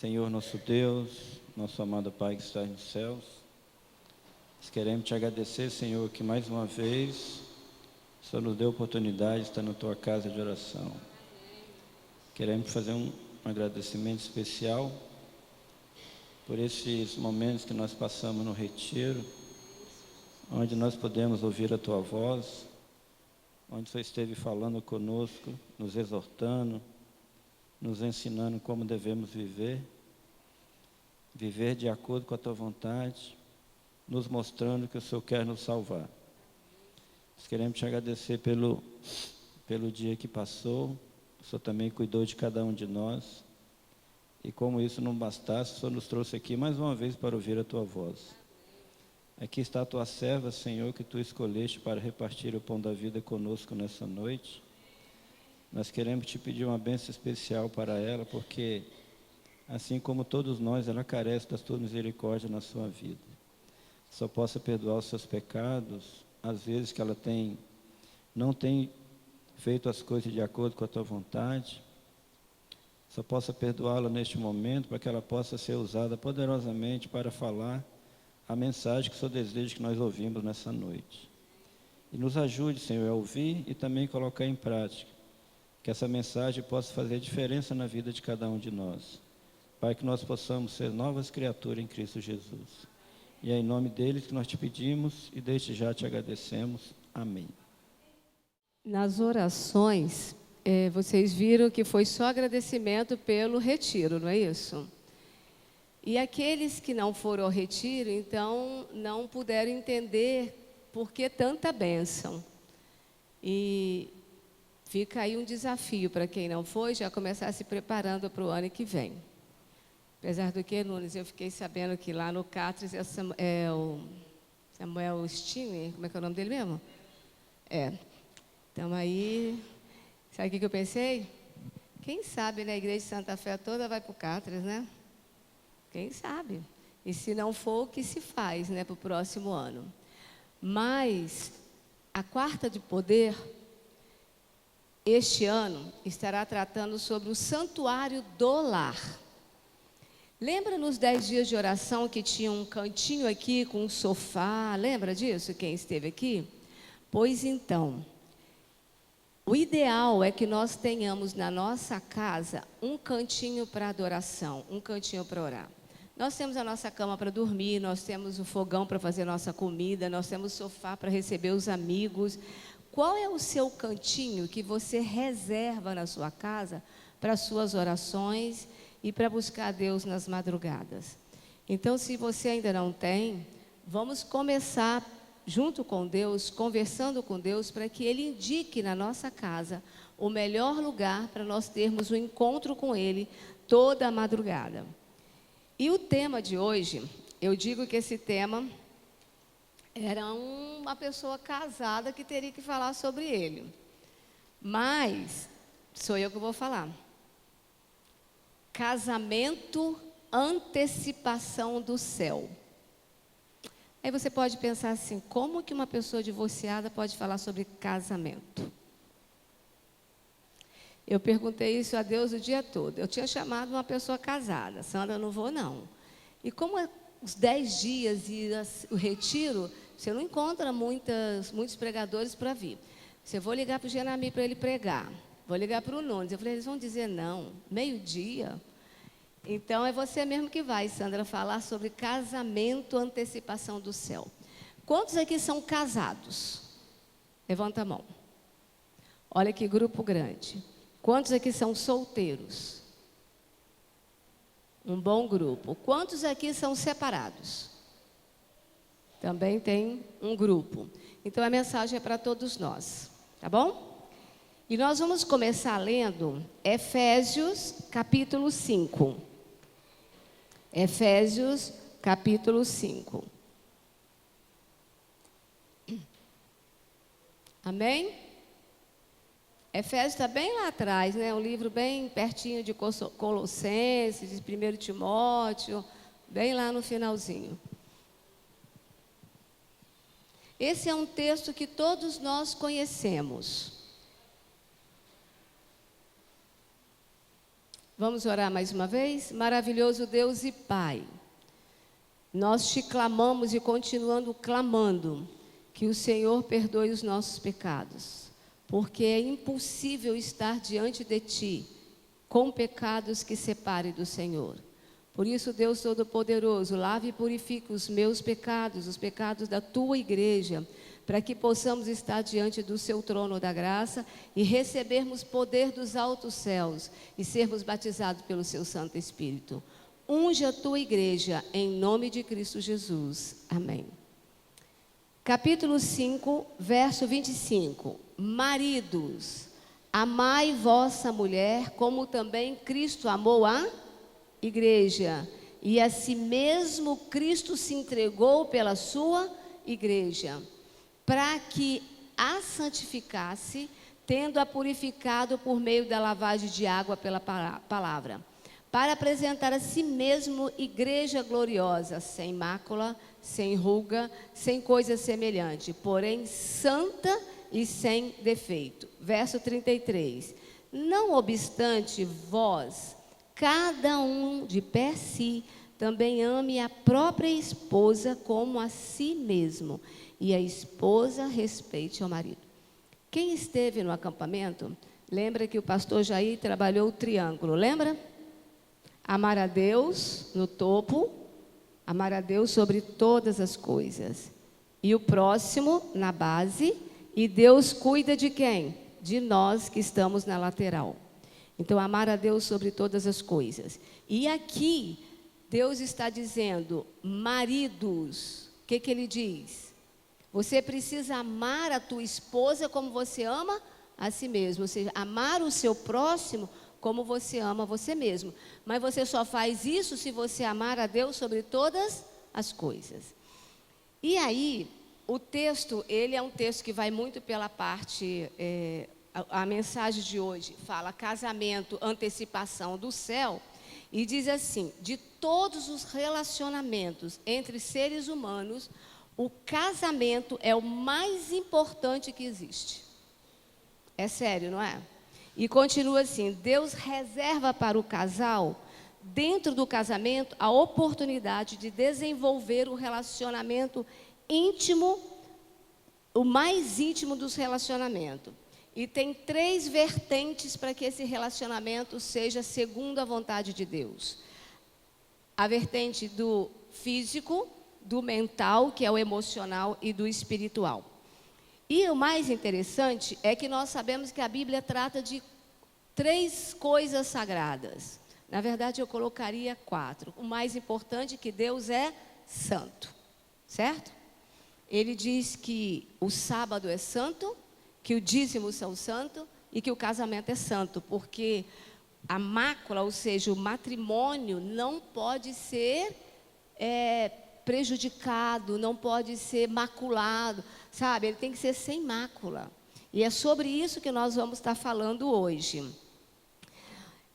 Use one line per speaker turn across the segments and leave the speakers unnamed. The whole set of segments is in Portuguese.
Senhor nosso Deus, nosso amado Pai que está nos céus, nós queremos te agradecer, Senhor, que mais uma vez o Senhor nos deu a oportunidade de estar na tua casa de oração. Queremos fazer um agradecimento especial por esses momentos que nós passamos no retiro, onde nós podemos ouvir a tua voz, onde o Senhor esteve falando conosco, nos exortando, nos ensinando como devemos viver de acordo com a tua vontade, nos mostrando que o Senhor quer nos salvar. Nós queremos te agradecer pelo dia que passou. O Senhor também cuidou de cada um de nós. E como isso não bastasse, o Senhor nos trouxe aqui mais uma vez para ouvir a tua voz. Aqui está a tua serva, Senhor, que tu escolheste para repartir o pão da vida conosco nessa noite. Nós queremos te pedir uma bênção especial para ela, porque assim como todos nós, ela carece da tua misericórdia na sua vida. Só possa perdoar os seus pecados, às vezes que ela não tem feito as coisas de acordo com a tua vontade. Só possa perdoá-la neste momento, para que ela possa ser usada poderosamente para falar a mensagem que o Senhor deseja que nós ouvimos nessa noite. E nos ajude, Senhor, a ouvir e também colocar em prática, que essa mensagem possa fazer diferença na vida de cada um de nós, para que nós possamos ser novas criaturas em Cristo Jesus. E é em nome deles que nós te pedimos e desde já te agradecemos. Amém.
Nas orações, vocês viram que foi só agradecimento pelo retiro, não é isso? E aqueles que não foram ao retiro, então, não puderam entender por que tanta bênção. E fica aí um desafio para quem não foi, já começar se preparando para o ano que vem. Apesar do que, Nunes, eu fiquei sabendo que lá no Catres é o Samuel Stine, como é que é o nome dele mesmo? Então aí, sabe o que eu pensei? Quem sabe, né, a Igreja de Santa Fé toda vai para o Catres, né? Quem sabe? E se não for, o que se faz, né, para o próximo ano? Mas a Quarta de Poder, este ano, estará tratando sobre o Santuário do Lar. Lembra nos 10 dias de oração que tinha um cantinho aqui com um sofá? Lembra disso, quem esteve aqui? Pois então, o ideal é que nós tenhamos na nossa casa um cantinho para adoração, um cantinho para orar. Nós temos a nossa cama para dormir, nós temos o fogão para fazer nossa comida, nós temos o sofá para receber os amigos. Qual é o seu cantinho que você reserva na sua casa para as suas orações e para buscar a Deus nas madrugadas? Então, se você ainda não tem, vamos começar junto com Deus, conversando com Deus, para que Ele indique na nossa casa o melhor lugar para nós termos um encontro com Ele toda a madrugada. E o tema de hoje, eu digo que esse tema era uma pessoa casada que teria que falar sobre ele. Mas sou eu que vou falar. Casamento, antecipação do céu. Aí você pode pensar assim, como que uma pessoa divorciada pode falar sobre casamento? Eu perguntei isso a Deus o dia todo. Eu tinha chamado uma pessoa casada. Sandra, não vou não. E como os 10 dias e o retiro, você não encontra muitos pregadores para vir. Você vou ligar para o Genami para ele pregar. Vou ligar para o Nunes. Eu falei, eles vão dizer não. Meio-dia. Então, é você mesmo que vai, Sandra, falar sobre casamento, antecipação do céu. Quantos aqui são casados? Levanta a mão. Olha que grupo grande. Quantos aqui são solteiros? Um bom grupo. Quantos aqui são separados? Também tem um grupo. Então, a mensagem é para todos nós, tá bom? E nós vamos começar lendo Efésios, capítulo 5. Efésios, capítulo 5. Amém? Efésios está bem lá atrás, né? Um livro bem pertinho de Colossenses, de 1 Timóteo, bem lá no finalzinho. Esse é um texto que todos nós conhecemos. Vamos orar mais uma vez? Maravilhoso Deus e Pai, nós te clamamos e continuando clamando que o Senhor perdoe os nossos pecados, porque é impossível estar diante de Ti com pecados que separem do Senhor. Por isso, Deus Todo-Poderoso, lave e purifique os meus pecados, os pecados da Tua igreja, para que possamos estar diante do Seu trono da graça e recebermos poder dos altos céus e sermos batizados pelo Seu Santo Espírito. Unge a Tua igreja, em nome de Cristo Jesus. Amém. Capítulo 5, verso 25. Maridos, amai vossa mulher, como também Cristo amou a igreja, e a si mesmo Cristo se entregou pela sua igreja, para que a santificasse, tendo-a purificado por meio da lavagem de água pela palavra, para apresentar a si mesmo igreja gloriosa, sem mácula, sem ruga, sem coisa semelhante, porém santa e sem defeito. Verso 33. Não obstante, vós, cada um de per si, também ame a própria esposa como a si mesmo, e a esposa respeite ao marido. Quem esteve no acampamento, lembra que o pastor Jair trabalhou o triângulo, lembra? Amar a Deus no topo, amar a Deus sobre todas as coisas, e o próximo na base, e Deus cuida de quem? De nós que estamos na lateral. Então, amar a Deus sobre todas as coisas. E aqui, Deus está dizendo, maridos, o que Ele diz? Você precisa amar a tua esposa como você ama a si mesmo, ou seja, amar o seu próximo como você ama você mesmo. Mas você só faz isso se você amar a Deus sobre todas as coisas. E aí, o texto, ele é um texto que vai muito pela parte, a mensagem de hoje fala casamento, antecipação do céu, e diz assim, de todos os relacionamentos entre seres humanos, o casamento é o mais importante que existe. É sério, não é? E continua assim, Deus reserva para o casal, dentro do casamento, a oportunidade de desenvolver o relacionamento íntimo, o mais íntimo dos relacionamentos. E tem 3 vertentes para que esse relacionamento seja segundo a vontade de Deus. A vertente do físico, do mental, que é o emocional, e do espiritual. E o mais interessante é que nós sabemos que a Bíblia trata de 3 coisas sagradas. Na verdade, eu colocaria 4. O mais importante é que Deus é santo, certo? Ele diz que o sábado é santo, que o dízimo são santo e que o casamento é santo, porque a mácula, ou seja, o matrimônio não pode ser prejudicado, não pode ser maculado, sabe? Ele tem que ser sem mácula. E é sobre isso que nós vamos estar falando hoje.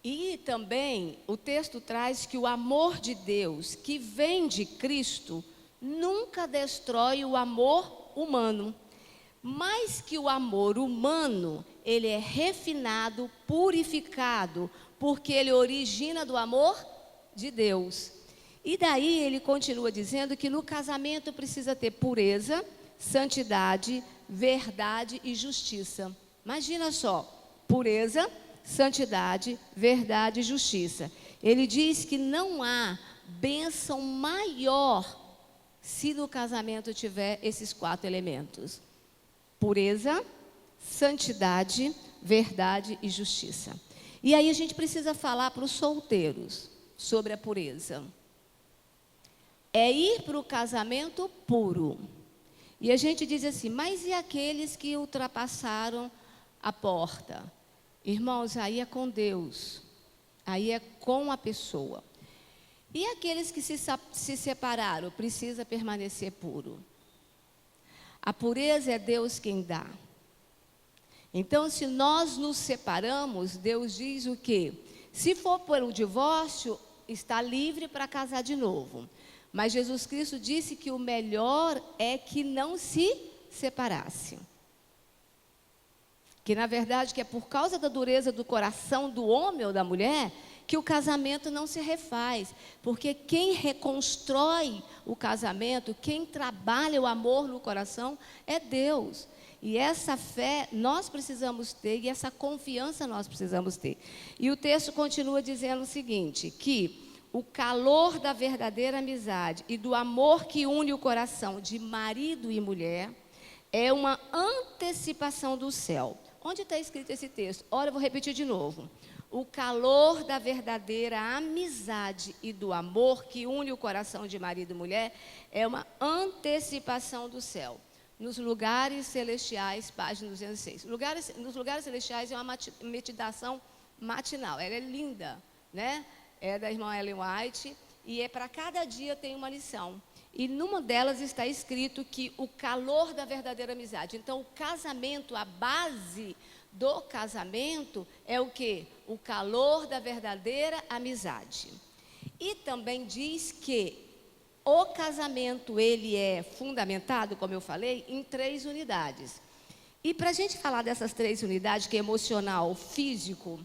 E também o texto traz que o amor de Deus, que vem de Cristo, nunca destrói o amor humano. Mais que o amor humano, ele é refinado, purificado, porque ele origina do amor de Deus. E daí ele continua dizendo que no casamento precisa ter pureza, santidade, verdade e justiça. Imagina só, pureza, santidade, verdade e justiça. Ele diz que não há bênção maior se no casamento tiver esses 4 elementos. Pureza, santidade, verdade e justiça. E aí a gente precisa falar para os solteiros sobre a pureza. É ir para o casamento puro. E a gente diz assim, mas e aqueles que ultrapassaram a porta? Irmãos, aí é com Deus, aí é com a pessoa. E aqueles que se separaram, precisa permanecer puro. A pureza é Deus quem dá. Então, se nós nos separamos, Deus diz o quê? Se for pelo divórcio, está livre para casar de novo. Mas Jesus Cristo disse que o melhor é que não se separasse. Que na verdade que é por causa da dureza do coração do homem ou da mulher que o casamento não se refaz, porque quem reconstrói o casamento, quem trabalha o amor no coração, é Deus. E essa fé nós precisamos ter, e essa confiança nós precisamos ter. E o texto continua dizendo o seguinte, que o calor da verdadeira amizade e do amor que une o coração de marido e mulher é uma antecipação do céu. Onde está escrito esse texto? Olha, eu vou repetir de novo. O calor da verdadeira amizade e do amor que une o coração de marido e mulher é uma antecipação do céu. Nos lugares celestiais, página 206. Nos lugares celestiais é uma meditação matinal. Ela é linda, né? É da irmã Ellen White. E para cada dia tem uma lição. E numa delas está escrito que o calor da verdadeira amizade. Então, o casamento, a base do casamento é o quê? O calor da verdadeira amizade. E também diz que o casamento, ele é fundamentado, como eu falei, em 3 unidades. E para a gente falar dessas 3 unidades, que é emocional, físico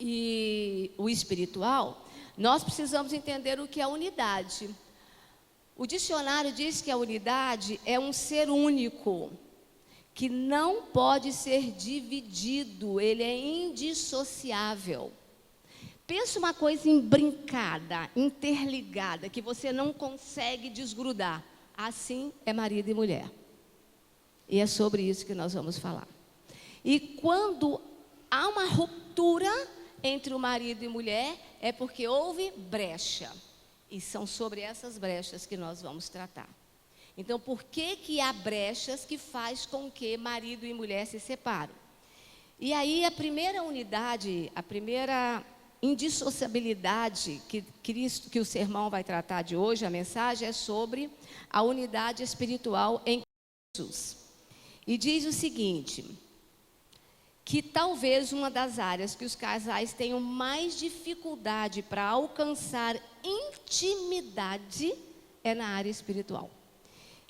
e o espiritual, nós precisamos entender o que é unidade. O dicionário diz que a unidade é um ser único, que não pode ser dividido, ele é indissociável. Pensa uma coisa imbrincada, interligada, que você não consegue desgrudar. Assim é marido e mulher. E é sobre isso que nós vamos falar. E quando há uma ruptura entre o marido e mulher, é porque houve brecha. E são sobre essas brechas que nós vamos tratar. Então, por que há brechas que faz com que marido e mulher se separam? E aí, a primeira unidade, a primeira indissociabilidade que o sermão vai tratar de hoje, a mensagem é sobre a unidade espiritual em Jesus. E diz o seguinte, que talvez uma das áreas que os casais tenham mais dificuldade para alcançar intimidade é na área espiritual.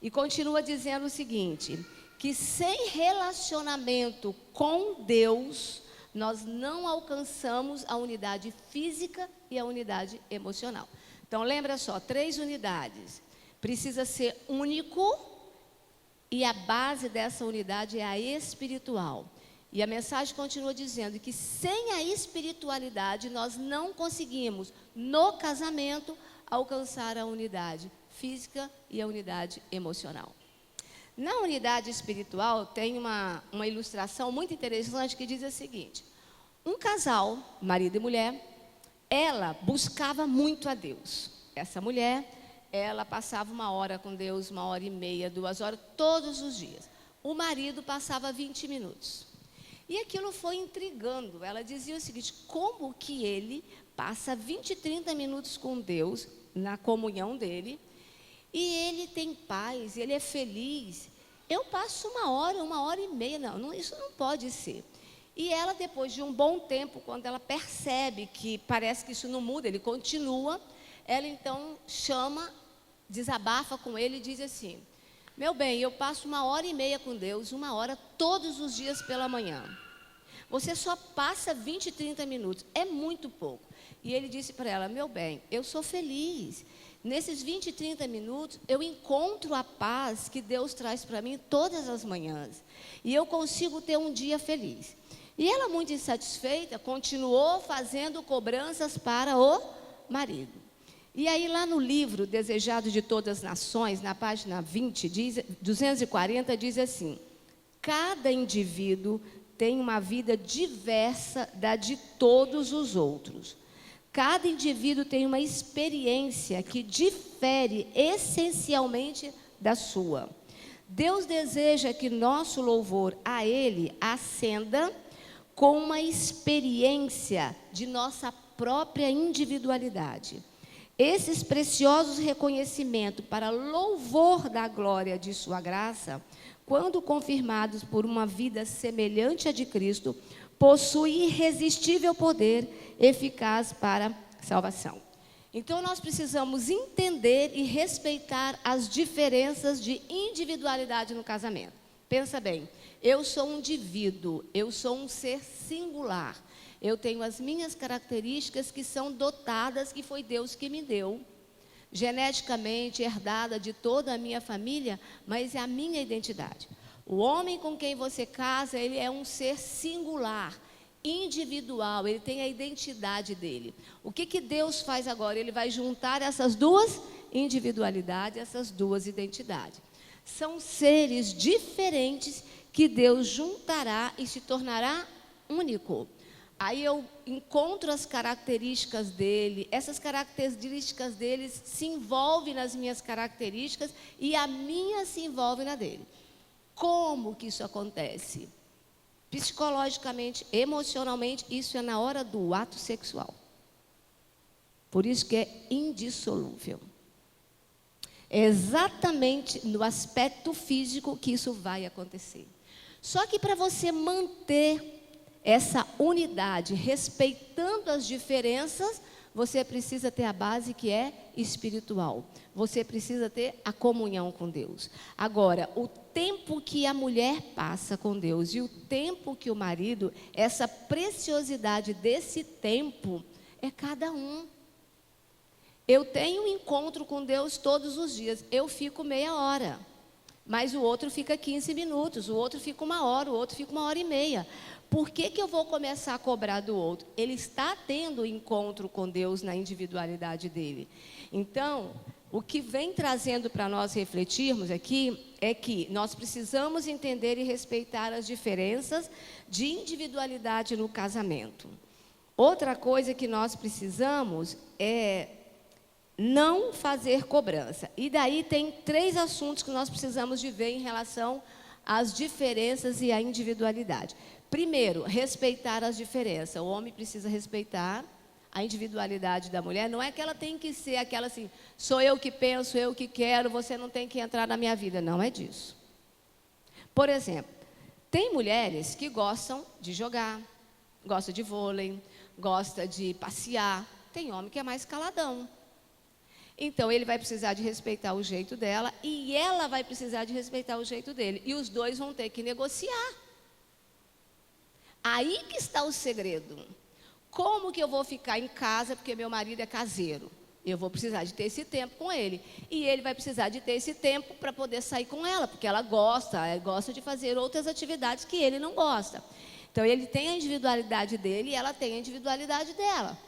E continua dizendo o seguinte, que sem relacionamento com Deus, nós não alcançamos a unidade física e a unidade emocional. Então, lembra só, 3 unidades. Precisa ser único e a base dessa unidade é a espiritual. E a mensagem continua dizendo que sem a espiritualidade, nós não conseguimos, no casamento, alcançar a unidade física e a unidade emocional. Na unidade espiritual, tem uma ilustração muito interessante que diz o seguinte, um casal, marido e mulher, ela buscava muito a Deus. Essa mulher, ela passava 1 hora com Deus, 1h30, 2 horas, todos os dias. O marido passava 20 minutos. E aquilo foi intrigando. Ela dizia o seguinte, como que ele passa 20, 30 minutos com Deus, na comunhão dele, e ele tem paz, ele é feliz. Eu passo 1 hora, 1h30, não, isso não pode ser. E ela, depois de um bom tempo, quando ela percebe que parece que isso não muda, ele continua, ela então chama, desabafa com ele e diz assim, meu bem, eu passo 1h30 com Deus, 1 hora todos os dias pela manhã. Você só passa 20, 30 minutos, é muito pouco. E ele disse para ela, meu bem, eu sou feliz. Nesses 20, 30 minutos, eu encontro a paz que Deus traz para mim todas as manhãs. E eu consigo ter um dia feliz. E ela, muito insatisfeita, continuou fazendo cobranças para o marido. E aí, lá no livro Desejado de Todas as Nações, na página 240, diz assim, cada indivíduo tem uma vida diversa da de todos os outros. Cada indivíduo tem uma experiência que difere essencialmente da sua. Deus deseja que nosso louvor a Ele ascenda com uma experiência de nossa própria individualidade. Esses preciosos reconhecimentos para louvor da glória de sua graça, quando confirmados por uma vida semelhante à de Cristo, possui irresistível poder eficaz para a salvação. Então, nós precisamos entender e respeitar as diferenças de individualidade no casamento. Pensa bem, eu sou um indivíduo, eu sou um ser singular. Eu tenho as minhas características que são dotadas, que foi Deus que me deu. Geneticamente herdada de toda a minha família, mas é a minha identidade. O homem com quem você casa, ele é um ser singular, individual, ele tem a identidade dele. O que Deus faz agora? Ele vai juntar essas duas individualidades, essas duas identidades. São seres diferentes que Deus juntará e se tornará único. Aí eu encontro as características dele, essas características dele se envolvem nas minhas características e a minha se envolve na dele. Como que isso acontece? Psicologicamente, emocionalmente, isso é na hora do ato sexual. Por isso que é indissolúvel. É exatamente no aspecto físico que isso vai acontecer. Só que para você manter essa unidade, respeitando as diferenças, você precisa ter a base que é espiritual. Você precisa ter a comunhão com Deus. Agora, o tempo que a mulher passa com Deus e o tempo que o marido, essa preciosidade desse tempo é cada um. Eu tenho um encontro com Deus todos os dias, eu fico meia hora. Mas o outro fica 15 minutos, o outro fica 1 hora, o outro fica 1h30. Por que eu vou começar a cobrar do outro? Ele está tendo encontro com Deus na individualidade dele. Então, o que vem trazendo para nós refletirmos aqui é que nós precisamos entender e respeitar as diferenças de individualidade no casamento. Outra coisa que nós precisamos é não fazer cobrança. E daí tem 3 assuntos que nós precisamos de ver em relação às diferenças e à individualidade. Primeiro, respeitar as diferenças. O homem precisa respeitar a individualidade da mulher. Não é que ela tem que ser aquela assim, sou eu que penso, eu que quero, você não tem que entrar na minha vida. Não é disso. Por exemplo, tem mulheres que gostam de jogar, gostam de vôlei, gostam de passear. Tem homem que é mais caladão. Então, ele vai precisar de respeitar o jeito dela e ela vai precisar de respeitar o jeito dele. E os dois vão ter que negociar. Aí que está o segredo. Como que eu vou ficar em casa porque meu marido é caseiro? Eu vou precisar de ter esse tempo com ele. E ele vai precisar de ter esse tempo para poder sair com ela, porque ela gosta de fazer outras atividades que ele não gosta. Então, ele tem a individualidade dele e ela tem a individualidade dela.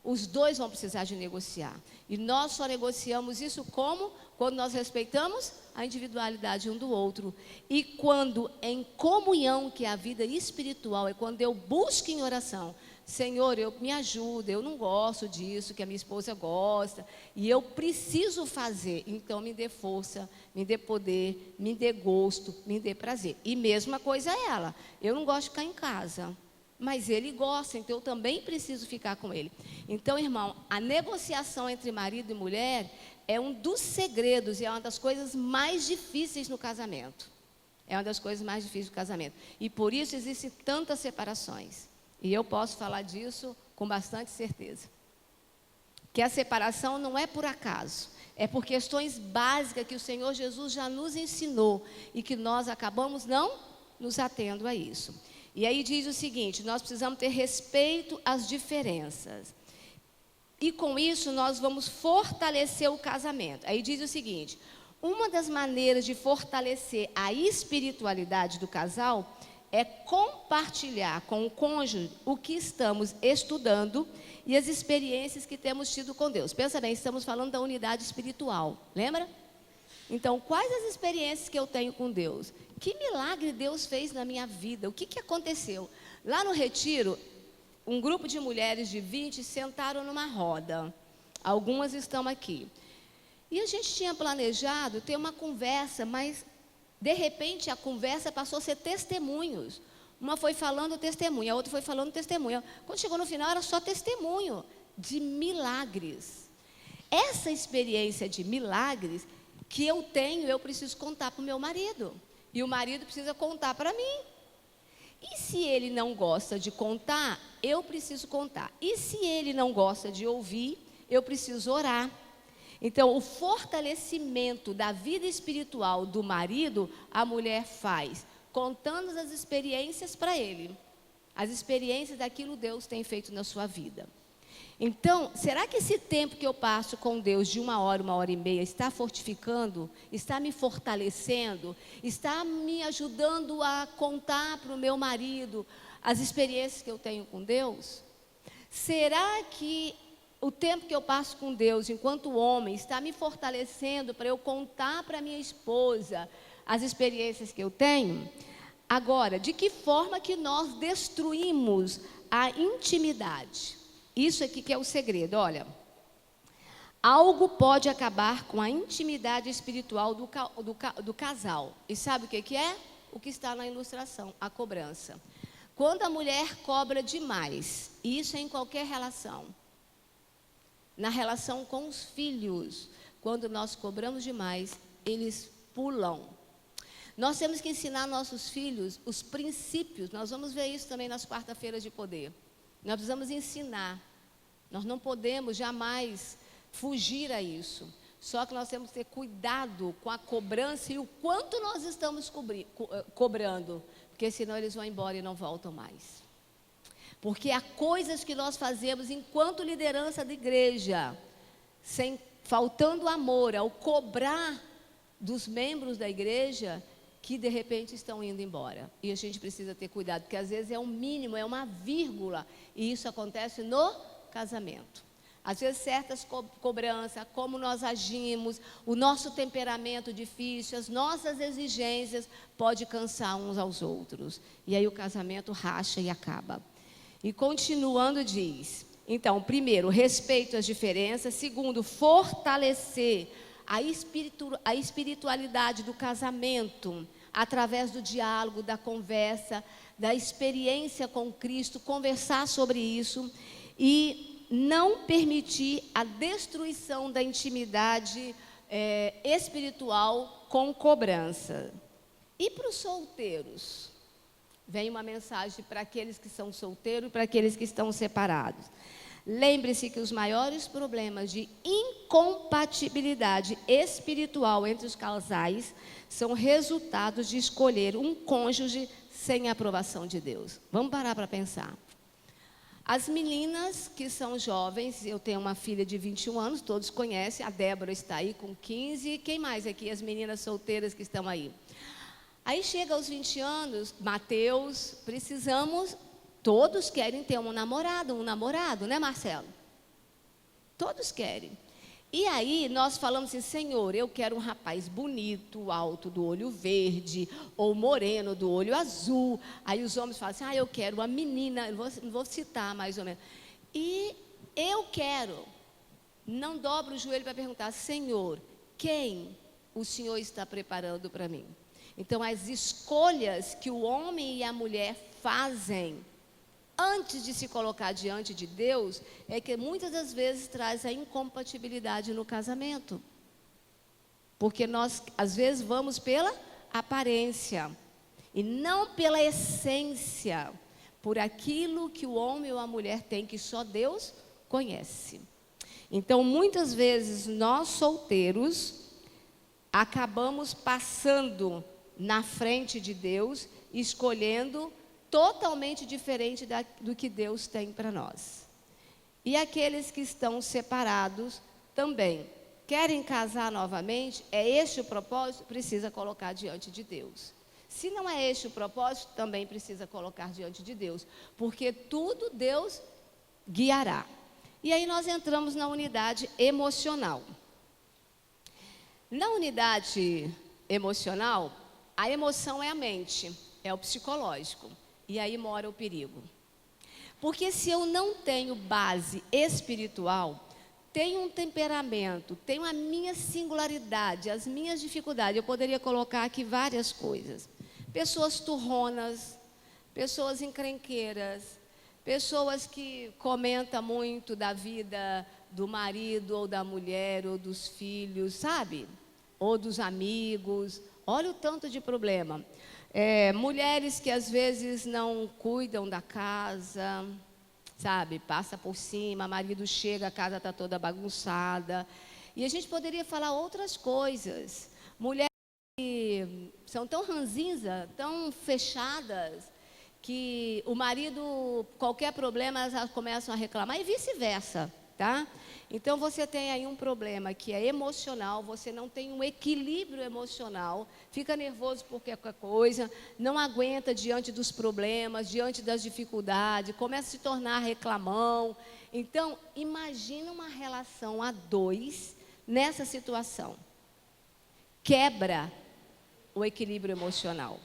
Os dois vão precisar de negociar. E nós só negociamos isso como? Quando nós respeitamos a individualidade um do outro. E quando em comunhão, que é a vida espiritual, é quando eu busco em oração. Senhor, me ajuda, eu não gosto disso que a minha esposa gosta. E eu preciso fazer. Então me dê força, me dê poder, me dê gosto, me dê prazer. E mesma coisa ela. Eu não gosto de ficar em casa. Mas ele gosta, então eu também preciso ficar com ele. Então, irmão, a negociação entre marido e mulher é um dos segredos e é uma das coisas mais difíceis no casamento. É uma das coisas mais difíceis do casamento. E por isso existem tantas separações. E eu posso falar disso com bastante certeza. Que a separação não é por acaso. É por questões básicas que o Senhor Jesus já nos ensinou e que nós acabamos não nos atendo a isso. E aí diz o seguinte, nós precisamos ter respeito às diferenças. E com isso nós vamos fortalecer o casamento. Aí diz o seguinte, uma das maneiras de fortalecer a espiritualidade do casal é compartilhar com o cônjuge o que estamos estudando e as experiências que temos tido com Deus. Pensa bem, estamos falando da unidade espiritual, lembra? Então, quais as experiências que eu tenho com Deus? Que milagre Deus fez na minha vida? O que aconteceu? Lá no retiro, um grupo de mulheres de 20 sentaram numa roda. Algumas estão aqui. E a gente tinha planejado ter uma conversa, mas de repente a conversa passou a ser testemunhos. Uma foi falando testemunho, a outra foi falando testemunho. Quando chegou no final era só testemunho de milagres. Essa experiência de milagres que eu tenho, eu preciso contar para o meu marido. E o marido precisa contar para mim. E se ele não gosta de contar, eu preciso contar. E se ele não gosta de ouvir, eu preciso orar. Então, o fortalecimento da vida espiritual do marido, a mulher faz, contando as experiências para ele. as experiências daquilo que Deus tem feito na sua vida. Então, será que esse tempo que eu passo com Deus de 1 hora e meia, está fortificando, está me fortalecendo, está me ajudando a contar para o meu marido as experiências que eu tenho com Deus? Será que o tempo que eu passo com Deus, enquanto homem, está me fortalecendo para eu contar para minha esposa as experiências que eu tenho? Agora, de que forma que nós destruímos a intimidade? Isso aqui que é o segredo, olha. Algo pode acabar com a intimidade espiritual do casal. E sabe o que é? O que está na ilustração, a cobrança. Quando a mulher cobra demais, e isso é em qualquer relação. Na relação com os filhos, quando nós cobramos demais, eles pulam. Nós temos que ensinar nossos filhos os princípios. Nós vamos ver isso também nas quarta-feiras de poder. Nós precisamos ensinar. Nós não podemos jamais fugir a isso. Só que nós temos que ter cuidado com a cobrança e o quanto nós estamos cobrando. Porque senão eles vão embora e não voltam mais. Porque há coisas que nós fazemos enquanto liderança da igreja, faltando amor ao cobrar dos membros da igreja, que de repente estão indo embora. E a gente precisa ter cuidado, porque às vezes é um mínimo, é uma vírgula, e isso acontece no casamento. Às vezes certas cobranças, como nós agimos, o nosso temperamento difícil, as nossas exigências, pode cansar uns aos outros. E aí o casamento racha e acaba. E continuando diz, então, primeiro, respeito às diferenças. Segundo, fortalecer a espiritualidade do casamento, através do diálogo, da conversa, da experiência com Cristo, conversar sobre isso e não permitir a destruição da intimidade espiritual com cobrança. E para os solteiros? Vem uma mensagem para aqueles que são solteiros e para aqueles que estão separados. Lembre-se que os maiores problemas de incompatibilidade espiritual entre os casais são resultados de escolher um cônjuge sem a aprovação de Deus. Vamos parar para pensar. As meninas que são jovens, eu tenho uma filha de 21 anos, todos conhecem, a Débora está aí com 15, quem mais aqui? As meninas solteiras que estão aí. Aí chega aos 20 anos, Mateus, todos querem ter um namorado, né, Marcelo? Todos querem. E aí nós falamos assim, Senhor, eu quero um rapaz bonito, alto, do olho verde, ou moreno, do olho azul. Aí os homens falam assim, eu quero uma menina, não vou citar mais ou menos. E eu quero, não dobro o joelho para perguntar, Senhor, quem o Senhor está preparando para mim? Então, as escolhas que o homem e a mulher fazem antes de se colocar diante de Deus, é que muitas das vezes traz a incompatibilidade no casamento. Porque nós, às vezes, vamos pela aparência e não pela essência, por aquilo que o homem ou a mulher tem, que só Deus conhece. Então, muitas vezes, nós solteiros acabamos passando na frente de Deus, escolhendo totalmente diferente do que Deus tem para nós. E aqueles que estão separados também querem casar novamente, é este o propósito? Precisa colocar diante de Deus. Se não é este o propósito, também precisa colocar diante de Deus, porque tudo Deus guiará. E aí nós entramos na unidade emocional. Na unidade emocional, a emoção é a mente, é o psicológico. E aí mora o perigo. Porque se eu não tenho base espiritual, tenho um temperamento, tenho a minha singularidade, as minhas dificuldades, eu poderia colocar aqui várias coisas. Pessoas turronas, pessoas encrenqueiras, pessoas que comentam muito da vida do marido ou da mulher ou dos filhos, sabe? Ou dos amigos. Olha o tanto de problema. Mulheres que às vezes não cuidam da casa, sabe? Passa por cima, marido chega, a casa está toda bagunçada. E a gente poderia falar outras coisas. Mulheres que são tão ranzinza, tão fechadas, que o marido, qualquer problema, elas começam a reclamar e vice-versa, tá? Então, você tem aí um problema que é emocional, você não tem um equilíbrio emocional, fica nervoso por qualquer coisa, não aguenta diante dos problemas, diante das dificuldades, começa a se tornar reclamão. Então, imagina uma relação a dois nessa situação. Quebra o equilíbrio emocional.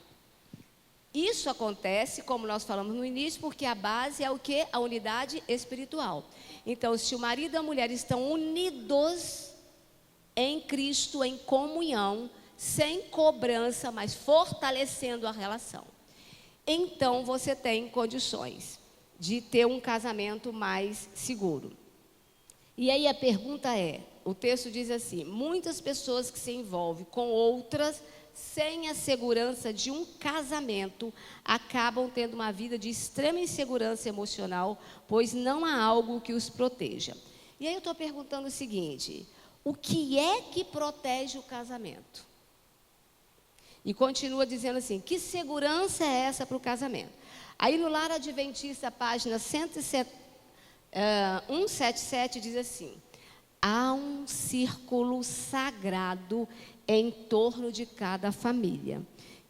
Isso acontece, como nós falamos no início, porque a base é o quê? A unidade espiritual. Então, se o marido e a mulher estão unidos em Cristo, em comunhão, sem cobrança, mas fortalecendo a relação, então você tem condições de ter um casamento mais seguro. E aí a pergunta é, o texto diz assim: muitas pessoas que se envolvem com outras sem a segurança de um casamento, acabam tendo uma vida de extrema insegurança emocional, pois não há algo que os proteja. E aí eu estou perguntando o seguinte: o que é que protege o casamento? E continua dizendo assim: que segurança é essa para o casamento? Aí no Lar Adventista, página 177, diz assim: há um círculo sagrado em torno de cada família,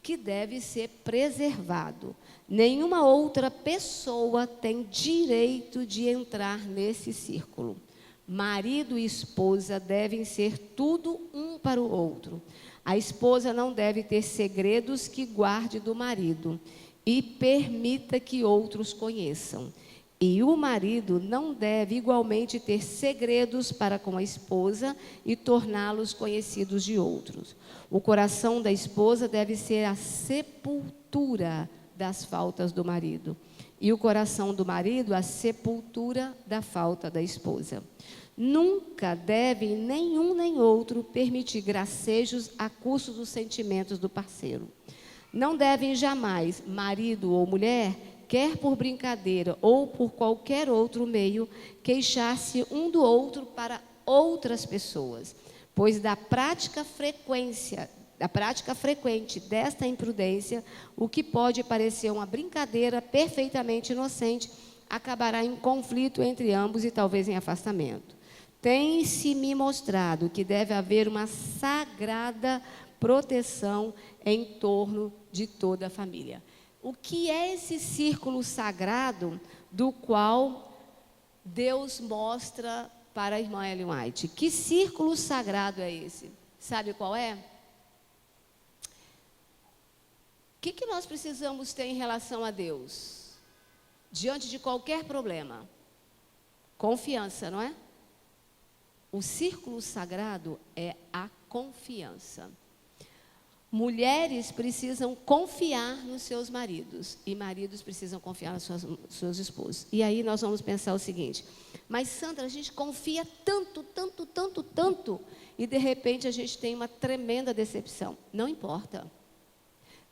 que deve ser preservado. Nenhuma outra pessoa tem direito de entrar nesse círculo. Marido e esposa devem ser tudo um para o outro. A esposa não deve ter segredos que guarde do marido e permita que outros conheçam. E o marido não deve igualmente ter segredos para com a esposa e torná-los conhecidos de outros. O coração da esposa deve ser a sepultura das faltas do marido. E o coração do marido a sepultura da falta da esposa. Nunca deve nenhum nem outro permitir gracejos a custo dos sentimentos do parceiro. Não devem jamais, marido ou mulher, quer por brincadeira ou por qualquer outro meio, queixar-se um do outro para outras pessoas, pois da prática frequente desta imprudência, o que pode parecer uma brincadeira perfeitamente inocente, acabará em conflito entre ambos e talvez em afastamento. Tem-se me mostrado que deve haver uma sagrada proteção em torno de toda a família. O que é esse círculo sagrado do qual Deus mostra para a irmã Ellen White? Que círculo sagrado é esse? Sabe qual é? O que nós precisamos ter em relação a Deus? Diante de qualquer problema? Confiança, não é? O círculo sagrado é a confiança. Mulheres precisam confiar nos seus maridos e maridos precisam confiar nos seus esposos. E aí nós vamos pensar o seguinte: mas Sandra, a gente confia tanto e de repente a gente tem uma tremenda decepção. Não importa.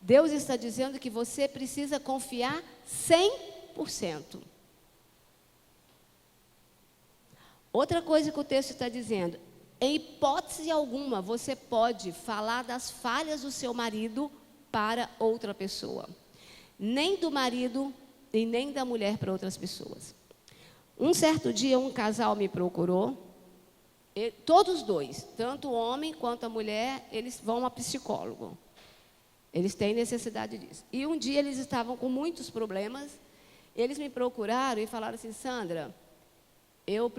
Deus está dizendo que você precisa confiar 100%. Outra coisa que o texto está dizendo: em hipótese alguma, você pode falar das falhas do seu marido para outra pessoa. Nem do marido e nem da mulher para outras pessoas. Um certo dia, um casal me procurou. Todos dois, tanto o homem quanto a mulher, eles vão a psicólogo. Eles têm necessidade disso. E um dia eles estavam com muitos problemas. Eles me procuraram e falaram assim: Sandra, eu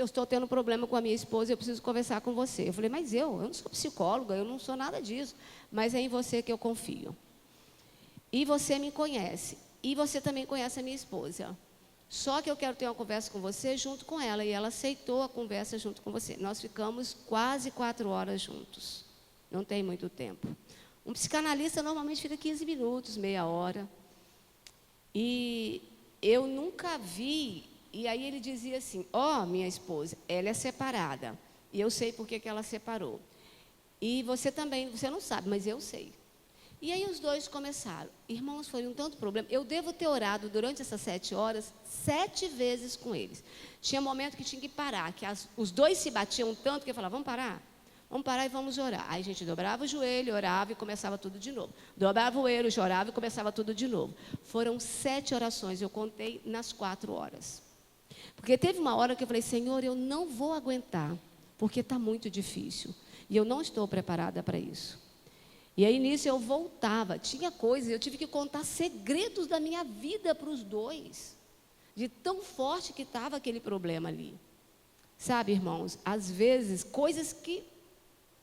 estou tendo problema com a minha esposa, eu preciso conversar com você. Eu falei: mas eu não sou psicóloga, eu não sou nada disso, mas é em você que eu confio. E você me conhece, e você também conhece a minha esposa. Só que eu quero ter uma conversa com você junto com ela, e ela aceitou a conversa junto com você. Nós ficamos quase 4 horas juntos, não tem muito tempo. Um psicanalista normalmente fica 15 minutos, meia hora. E eu nunca vi. E aí ele dizia assim: ó, minha esposa, ela é separada. E eu sei por que ela separou. E você também, você não sabe, mas eu sei. E aí os dois começaram. Irmãos, foi um tanto problema. Eu devo ter orado durante essas 7 horas, 7 vezes com eles. Tinha momento que tinha que parar, que os dois se batiam tanto que eu falava: vamos parar? Vamos parar e vamos orar. Aí a gente dobrava o joelho, orava e começava tudo de novo. Dobrava o joelho, chorava e começava tudo de novo. Foram 7 orações, eu contei nas 4 horas. Porque teve uma hora que eu falei, Senhor, eu não vou aguentar, porque está muito difícil. E eu não estou preparada para isso. E aí nisso eu voltava, tinha coisas, eu tive que contar segredos da minha vida para os dois. De tão forte que estava aquele problema ali. Sabe, irmãos, às vezes, coisas que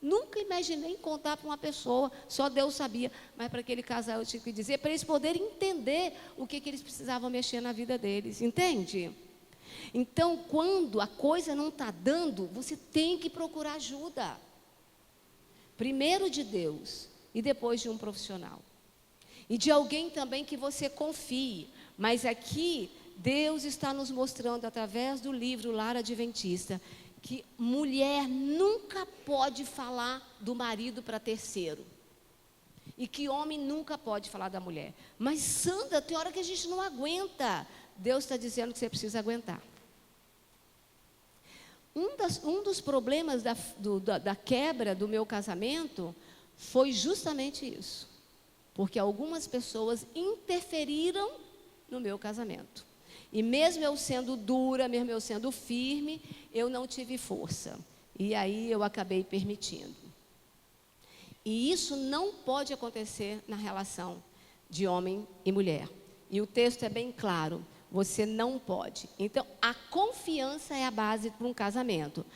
nunca imaginei contar para uma pessoa, só Deus sabia. Mas para aquele casal eu tive que dizer, para eles poderem entender o que eles precisavam mexer na vida deles, entende? Então, quando a coisa não está dando, você tem que procurar ajuda. Primeiro de Deus e depois de um profissional. E de alguém também que você confie. Mas aqui, Deus está nos mostrando, através do livro Lar Adventista, que mulher nunca pode falar do marido para terceiro. E que homem nunca pode falar da mulher. Mas, Sandra, tem hora que a gente não aguenta. Deus está dizendo que você precisa aguentar. Um dos problemas da quebra do meu casamento foi justamente isso. Porque algumas pessoas interferiram no meu casamento. E mesmo eu sendo dura, mesmo eu sendo firme, eu não tive força. E aí eu acabei permitindo. E isso não pode acontecer na relação de homem e mulher. E o texto é bem claro. Você não pode. Então, a confiança é a base para um casamento.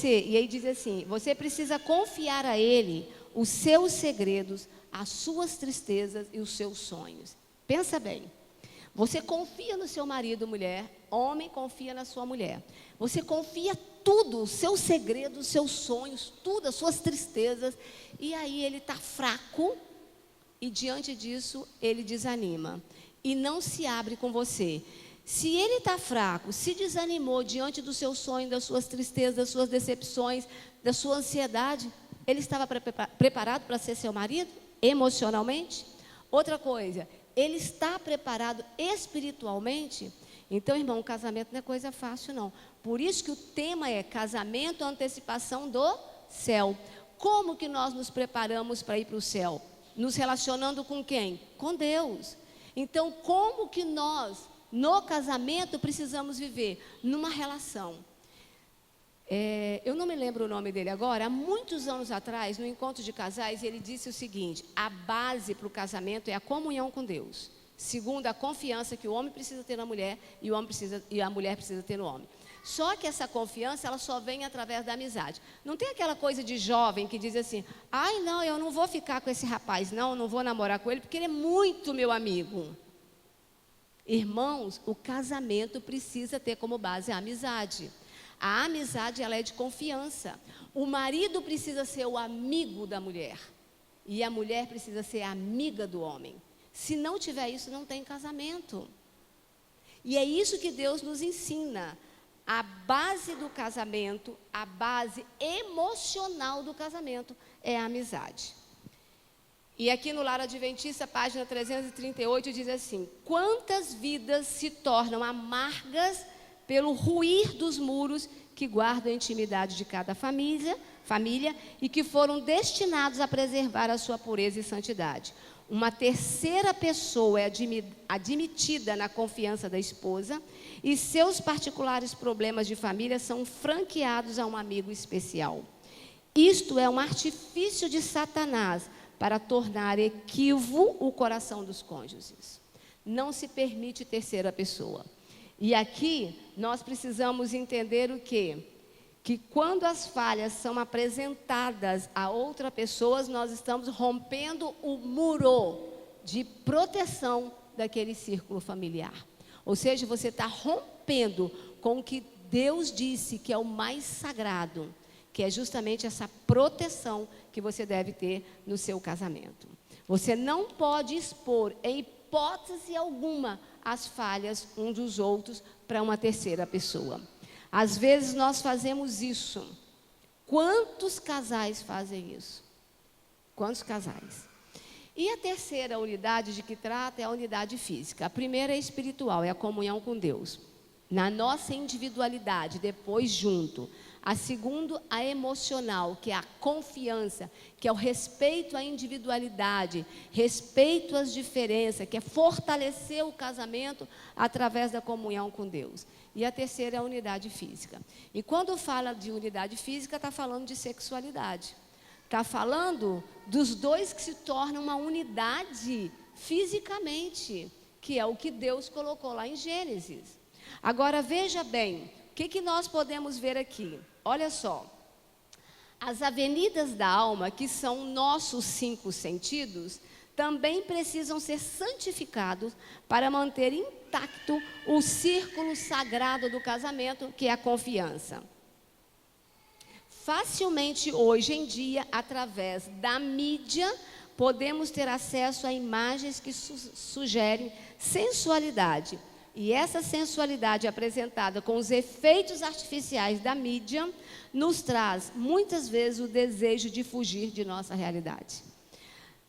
E aí diz assim, você precisa confiar a ele os seus segredos, as suas tristezas e os seus sonhos. Pensa bem. Você confia no seu marido, mulher. Homem confia na sua mulher. Você confia tudo, os seus segredos, os seus sonhos, tudo, as suas tristezas. E aí ele está fraco e diante disso ele desanima. E não se abre com você. Se ele está fraco, se desanimou diante do seu sonho, das suas tristezas, das suas decepções, da sua ansiedade, ele estava preparado para ser seu marido, emocionalmente? Outra coisa, ele está preparado espiritualmente? Então, irmão, o casamento não é coisa fácil, não. Por isso que o tema é casamento, antecipação do céu. Como que nós nos preparamos para ir para o céu? Nos relacionando com quem? Com Deus. Então, como que nós, no casamento, precisamos viver? Numa relação. Eu não me lembro o nome dele agora. Há muitos anos atrás, no encontro de casais, ele disse o seguinte: a base para o casamento é a comunhão com Deus. Segundo, a confiança que o homem precisa ter na mulher e a mulher precisa ter no homem. Só que essa confiança, ela só vem através da amizade. Não tem aquela coisa de jovem que diz assim, ai não, eu não vou ficar com esse rapaz, não vou namorar com ele, porque ele é muito meu amigo. Irmãos, o casamento precisa ter como base a amizade. A amizade, ela é de confiança. O marido precisa ser o amigo da mulher. E a mulher precisa ser a amiga do homem. Se não tiver isso, não tem casamento. E é isso que Deus nos ensina. A base do casamento, a base emocional do casamento é a amizade. E aqui no Lar Adventista, página 338, diz assim: quantas vidas se tornam amargas pelo ruir dos muros que guardam a intimidade de cada família e que foram destinados a preservar a sua pureza e santidade. Uma terceira pessoa é admitida na confiança da esposa e seus particulares problemas de família são franqueados a um amigo especial. Isto é um artifício de Satanás para tornar equívoco o coração dos cônjuges. Não se permite terceira pessoa. E aqui nós precisamos entender o quê? Que quando as falhas são apresentadas a outra pessoa, nós estamos rompendo o muro de proteção daquele círculo familiar. Ou seja, você está rompendo com o que Deus disse que é o mais sagrado, que é justamente essa proteção que você deve ter no seu casamento. Você não pode expor, em hipótese alguma, as falhas uns dos outros para uma terceira pessoa. Às vezes nós fazemos isso. Quantos casais fazem isso? Quantos casais? E a terceira unidade de que trata é a unidade física. A primeira é espiritual, é a comunhão com Deus. Na nossa individualidade, depois junto. A segunda, a emocional, que é a confiança, que é o respeito à individualidade, respeito às diferenças, que é fortalecer o casamento através da comunhão com Deus. E a terceira é a unidade física. E quando fala de unidade física, está falando de sexualidade. Está falando dos dois que se tornam uma unidade fisicamente, que é o que Deus colocou lá em Gênesis. Agora, veja bem, o que nós podemos ver aqui? Olha só, as avenidas da alma, que são nossos 5 sentidos, também precisam ser santificados para manter intacto o círculo sagrado do casamento, que é a confiança. Facilmente, hoje em dia, através da mídia, podemos ter acesso a imagens que sugerem sensualidade. E essa sensualidade apresentada com os efeitos artificiais da mídia nos traz, muitas vezes, o desejo de fugir de nossa realidade.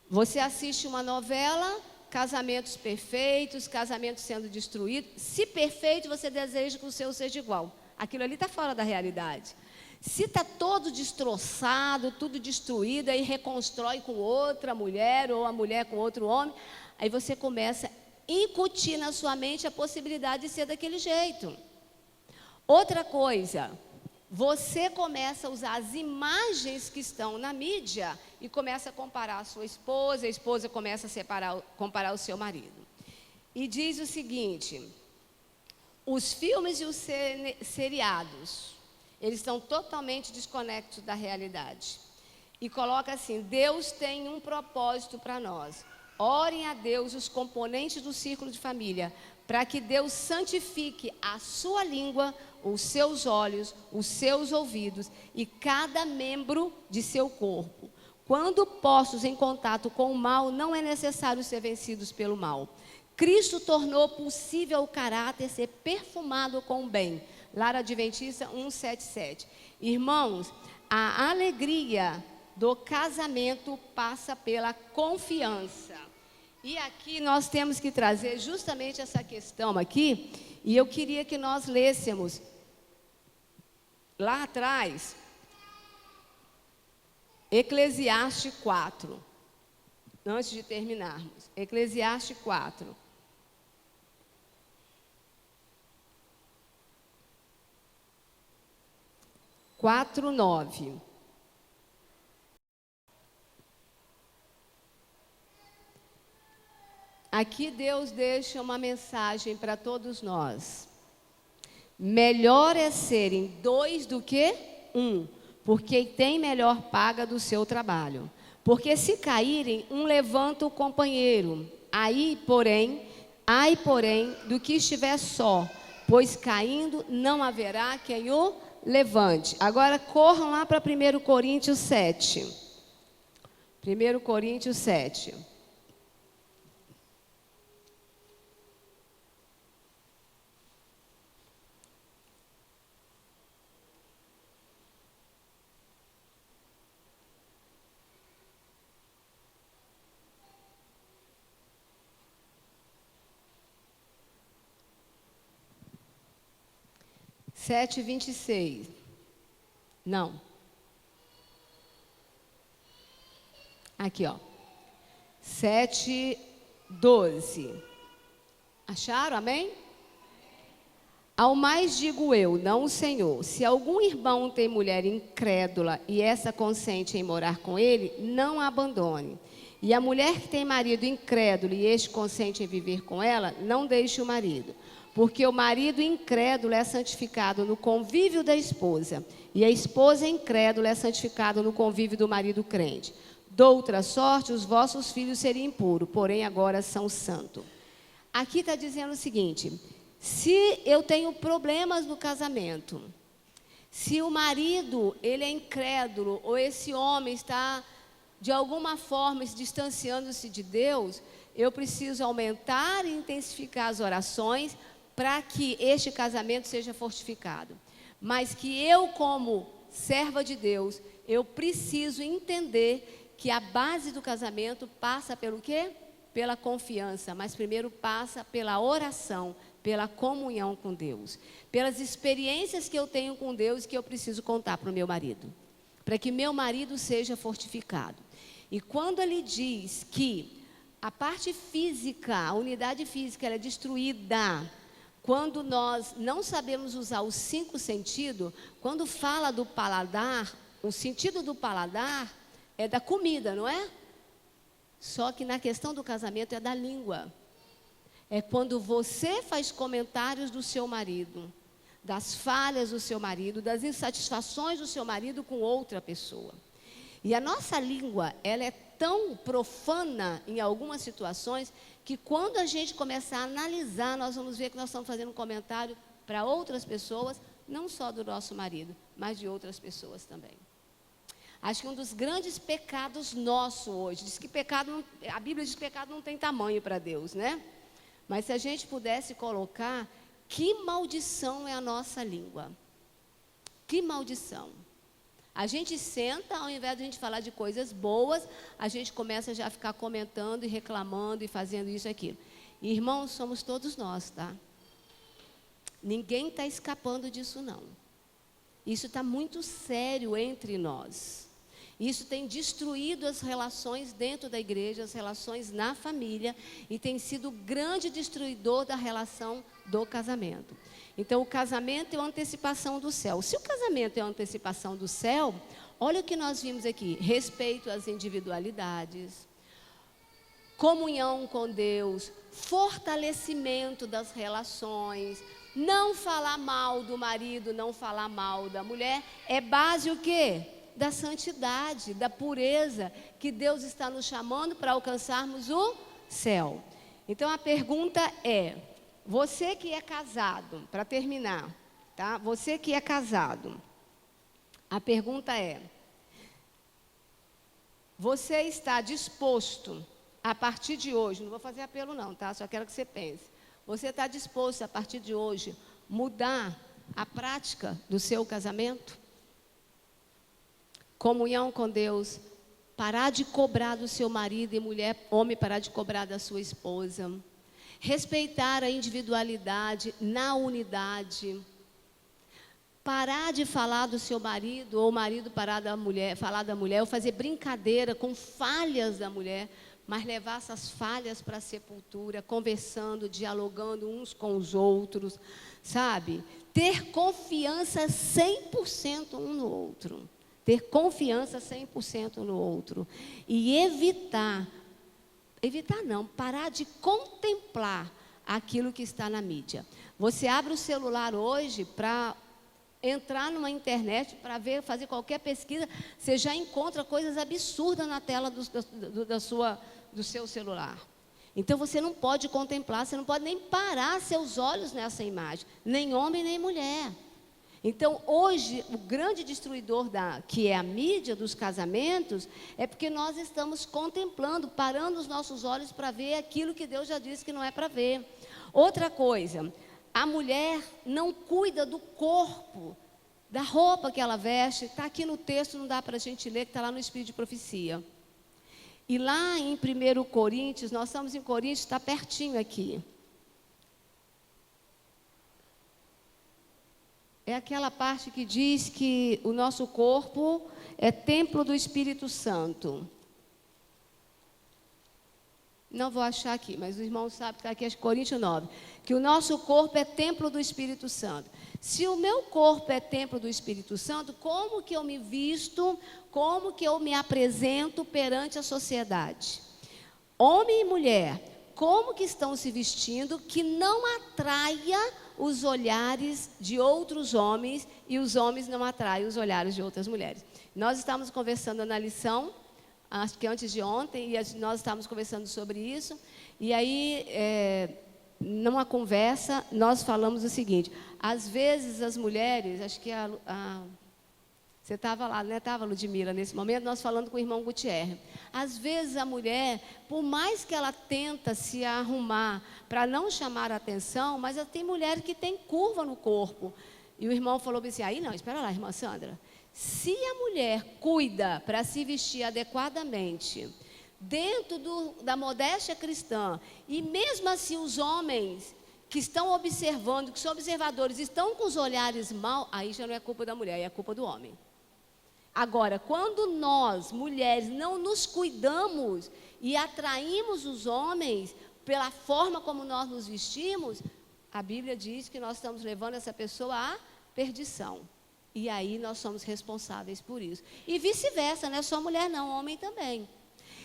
Você assiste uma novela, casamentos perfeitos, casamentos sendo destruídos. Se perfeito, você deseja que o seu seja igual. Aquilo ali está fora da realidade. Se está todo destroçado, tudo destruído, aí reconstrói com outra mulher ou a mulher com outro homem, aí você começa a incutir na sua mente a possibilidade de ser daquele jeito. Outra coisa, você começa a usar as imagens que estão na mídia e começa a comparar a sua esposa, a esposa começa a comparar o seu marido. E diz o seguinte, os filmes e os seriados, eles estão totalmente desconectados da realidade. E coloca assim, Deus tem um propósito para nós. Orem a Deus os componentes do círculo de família, para que Deus santifique a sua língua, os seus olhos, os seus ouvidos e cada membro de seu corpo. Quando postos em contato com o mal, não é necessário ser vencidos pelo mal. Cristo tornou possível o caráter ser perfumado com o bem. Lar Adventista 177. Irmãos, a alegria do casamento passa pela confiança. E aqui nós temos que trazer justamente essa questão aqui, e eu queria que nós lêssemos lá atrás, Eclesiastes 4, antes de terminarmos. Eclesiastes 4. Quatro, 9. Aqui Deus deixa uma mensagem para todos nós. Melhor é serem 2 do que 1, porque tem melhor paga do seu trabalho. Porque se caírem, um levanta o companheiro. Ai, porém, do que estiver só, pois caindo não haverá quem o levante. Agora corram lá para 1 Coríntios 7. 1 Coríntios 7. Sete, 26. Não. Aqui, ó. 7, 12. Acharam? Amém? Ao mais digo eu, não o Senhor, se algum irmão tem mulher incrédula e essa consente em morar com ele, não a abandone. E a mulher que tem marido incrédulo e este consente em viver com ela, não deixe o marido. Porque o marido incrédulo é santificado no convívio da esposa, e a esposa incrédula é santificada no convívio do marido crente. Doutra sorte, os vossos filhos seriam impuros, porém agora são santos. Aqui está dizendo o seguinte, se eu tenho problemas no casamento, se o marido ele é incrédulo, ou esse homem está de alguma forma se distanciando-se de Deus, eu preciso aumentar e intensificar as orações, para que este casamento seja fortificado. Mas que eu, como serva de Deus, eu preciso entender que a base do casamento passa pelo quê? Pela confiança, mas primeiro passa pela oração, pela comunhão com Deus, pelas experiências que eu tenho com Deus que eu preciso contar para o meu marido, para que meu marido seja fortificado. E quando ele diz que a parte física, a unidade física, ela é destruída quando nós não sabemos usar os 5 sentidos. Quando fala do paladar, o sentido do paladar é da comida, não é? Só que na questão do casamento é da língua. É quando você faz comentários do seu marido, das falhas do seu marido, das insatisfações do seu marido com outra pessoa. E a nossa língua, ela é tão profana em algumas situações, que quando a gente começar a analisar, nós vamos ver que nós estamos fazendo um comentário para outras pessoas, não só do nosso marido, mas de outras pessoas também. Acho que um dos grandes pecados nosso hoje, diz que a Bíblia diz que pecado não tem tamanho para Deus, né? Mas se a gente pudesse colocar, que maldição é a nossa língua? Que maldição! A gente senta, ao invés de a gente falar de coisas boas, a gente começa já a ficar comentando e reclamando e fazendo isso e aquilo. E, irmãos, somos todos nós, tá? Ninguém está escapando disso, não. Isso está muito sério entre nós. Isso tem destruído as relações dentro da igreja, as relações na família, e tem sido o grande destruidor da relação do casamento. Então, o casamento é uma antecipação do céu. Se o casamento é uma antecipação do céu, olha o que nós vimos aqui: respeito às individualidades, comunhão com Deus, fortalecimento das relações, não falar mal do marido, não falar mal da mulher, é base o quê? Da santidade, da pureza, que Deus está nos chamando para alcançarmos o céu. Então, a pergunta é: você que é casado, para terminar, tá? Você que é casado, a pergunta é: você está disposto, a partir de hoje, não vou fazer apelo não, tá? Só quero que você pense. Você está disposto, a partir de hoje, mudar a prática do seu casamento? Comunhão com Deus, parar de cobrar do seu marido e mulher, homem parar de cobrar da sua esposa. Respeitar a individualidade na unidade. Parar de falar do seu marido, ou o marido parar da mulher, falar da mulher, ou fazer brincadeira com falhas da mulher, mas levar essas falhas para a sepultura, conversando, dialogando uns com os outros, sabe? Ter confiança 100% um no outro. Ter confiança 100% no outro. E parar de contemplar aquilo que está na mídia. Você abre o celular hoje para entrar numa internet, para ver, fazer qualquer pesquisa, você já encontra coisas absurdas na tela do seu celular. Então você não pode contemplar, você não pode nem parar seus olhos nessa imagem, nem homem nem mulher. Então, hoje, o grande destruidor que é a mídia dos casamentos, é porque nós estamos contemplando, parando os nossos olhos para ver aquilo que Deus já disse que não é para ver. Outra coisa, a mulher não cuida do corpo, da roupa que ela veste. Está aqui no texto, não dá para a gente ler, que está lá no Espírito de Profecia. E lá em 1 Coríntios, nós estamos em Coríntios, está pertinho aqui. É aquela parte que diz que o nosso corpo é templo do Espírito Santo. Não vou achar aqui, mas os irmãos sabem que está aqui, acho que Coríntios 9. Que o nosso corpo é templo do Espírito Santo. Se o meu corpo é templo do Espírito Santo, como que eu me visto, como que eu me apresento perante a sociedade? Homem e mulher, como que estão se vestindo que não atraia os olhares de outros homens e os homens não atraem os olhares de outras mulheres? Nós estávamos conversando na lição, acho que antes de ontem, e nós estávamos conversando sobre isso, e aí, numa conversa, nós falamos o seguinte: às vezes as mulheres, acho que você estava lá, né? Estava, Ludmila, nesse momento, nós falando com o irmão Gutierre. Às vezes a mulher, por mais que ela tenta se arrumar para não chamar a atenção, mas tem mulher que tem curva no corpo. E o irmão falou assim: aí não, espera lá, irmã Sandra. Se a mulher cuida para se vestir adequadamente, dentro da modéstia cristã, e mesmo assim os homens que estão observando, que são observadores, estão com os olhares mal, aí já não é culpa da mulher, aí é culpa do homem. Agora, quando nós, mulheres, não nos cuidamos e atraímos os homens pela forma como nós nos vestimos, a Bíblia diz que nós estamos levando essa pessoa à perdição. E aí nós somos responsáveis por isso. E vice-versa, não é só mulher não, homem também.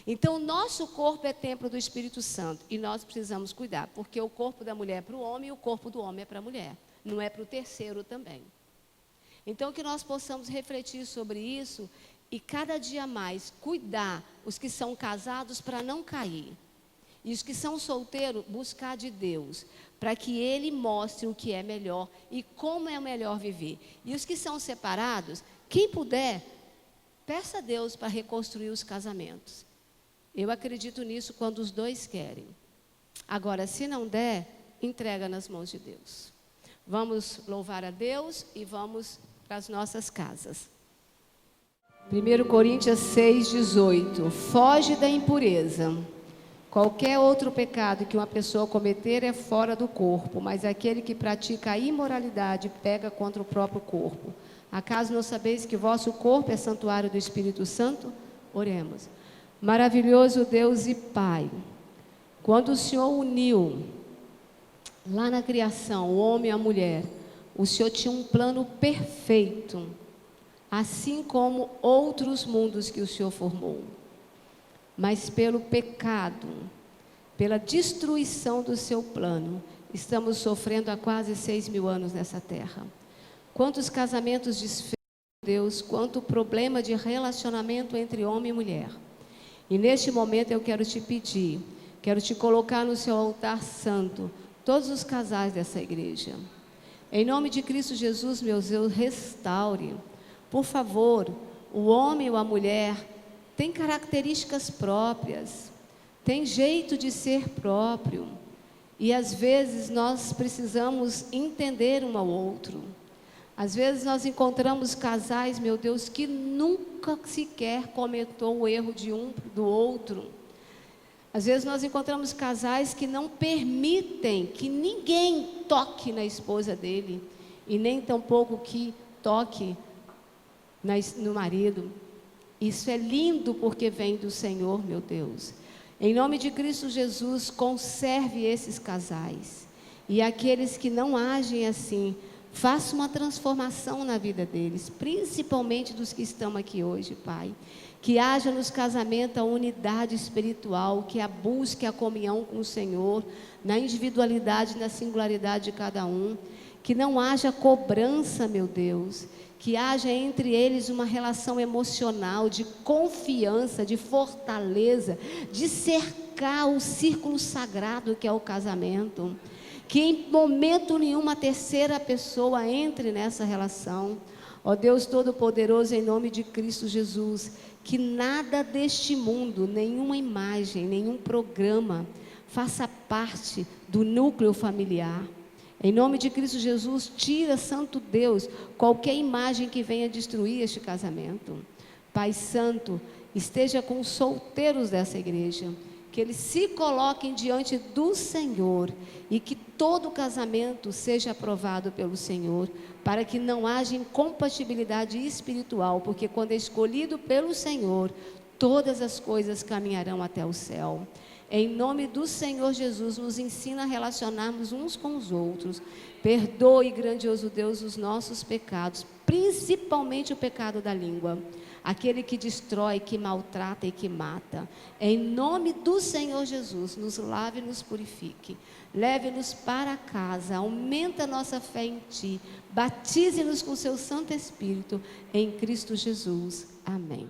Então, o nosso corpo é templo do Espírito Santo e nós precisamos cuidar, porque o corpo da mulher é para o homem e o corpo do homem é para a mulher, não é para o terceiro também. Então, que nós possamos refletir sobre isso e cada dia mais cuidar os que são casados para não cair. E os que são solteiros, buscar de Deus, para que Ele mostre o que é melhor e como é melhor viver. E os que são separados, quem puder, peça a Deus para reconstruir os casamentos. Eu acredito nisso quando os dois querem. Agora, se não der, entrega nas mãos de Deus. Vamos louvar a Deus e vamos para as nossas casas. 1 Coríntios 6:18. Foge da impureza. Qualquer outro pecado que uma pessoa cometer é fora do corpo, mas aquele que pratica a imoralidade pega contra o próprio corpo. Acaso não sabeis que vosso corpo é santuário do Espírito Santo? Oremos. Maravilhoso Deus e Pai, quando o Senhor uniu lá na criação o homem e a mulher, o Senhor tinha um plano perfeito, assim como outros mundos que o Senhor formou. Mas pelo pecado, pela destruição do seu plano, estamos sofrendo há quase 6.000 anos nessa terra. Quantos casamentos desfeitos, Deus, quanto problema de relacionamento entre homem e mulher. E neste momento eu quero te pedir, quero te colocar no seu altar santo, todos os casais dessa igreja. Em nome de Cristo Jesus, meu Deus, restaure. Por favor, o homem ou a mulher tem características próprias, tem jeito de ser próprio. E às vezes nós precisamos entender um ao outro. Às vezes nós encontramos casais, meu Deus, que nunca sequer comentou o erro de um do outro. Às vezes nós encontramos casais que não permitem que ninguém toque na esposa dele, e nem tampouco que toque no marido. Isso é lindo porque vem do Senhor, meu Deus. Em nome de Cristo Jesus, conserve esses casais. E aqueles que não agem assim, faça uma transformação na vida deles, principalmente dos que estão aqui hoje, Pai. Que haja nos casamentos a unidade espiritual, que a busque a comunhão com o Senhor, na individualidade, na singularidade de cada um. Que não haja cobrança, meu Deus. Que haja entre eles uma relação emocional, de confiança, de fortaleza, de cercar o círculo sagrado que é o casamento. Que em momento nenhum uma terceira pessoa entre nessa relação. Ó Deus Todo-Poderoso, em nome de Cristo Jesus, que nada deste mundo, nenhuma imagem, nenhum programa, faça parte do núcleo familiar. Em nome de Cristo Jesus, tira, Santo Deus, qualquer imagem que venha destruir este casamento. Pai Santo, esteja com os solteiros dessa igreja, que eles se coloquem diante do Senhor e que todo casamento seja aprovado pelo Senhor, para que não haja incompatibilidade espiritual, porque quando é escolhido pelo Senhor, todas as coisas caminharão até o céu. Em nome do Senhor Jesus, nos ensina a relacionarmos uns com os outros. Perdoe, grandioso Deus, os nossos pecados, principalmente o pecado da língua, aquele que destrói, que maltrata e que mata. Em nome do Senhor Jesus, nos lave e nos purifique. Leve-nos para casa, aumenta a nossa fé em Ti, batize-nos com o Seu Santo Espírito, em Cristo Jesus. Amém.